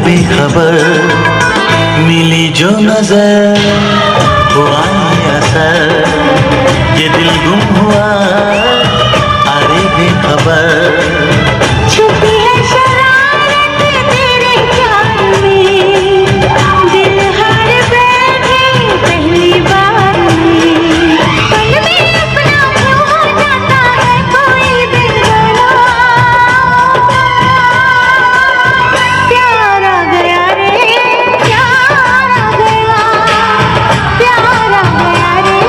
बेखबर मिली जो नजर हुआ ये असर, ये दिल गुम हुआ अरे बेखबर। छुपी है शरारत तेरे प्यार में, दिल हार बैठे पहली बार में। पल में अपना क्यों हो जाता है कोई दीवाना, प्यार आ गया रे प्यार आ गया, प्यार आ गया रे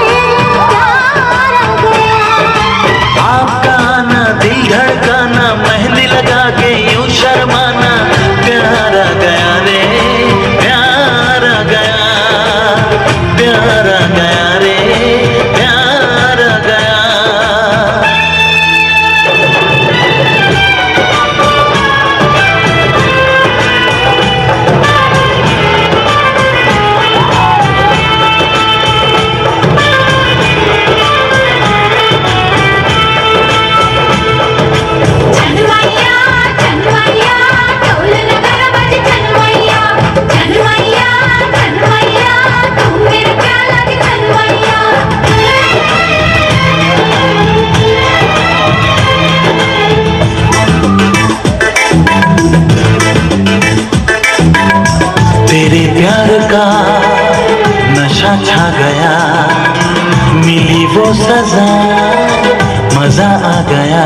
प्यार आ गया। आपका आना दिल धड़काना, मेहंदी लगा के यूं शर्माना, प्यार आ गया रे प्यार आ गया, प्यार आ गया रे प्यार आ गया। चनमैया चनमैया ढोल नगारा बजे, चनमैया चनमैया चनमैया तू मेरे प्यार लगे चनमैया। तेरे प्यार का नशा छा गया, मिली वो सजा मजा आ गया।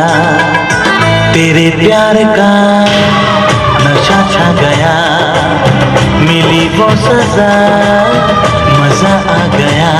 तेरे प्यार का नशा छा गया, मिली वो सजा मजा आ गया।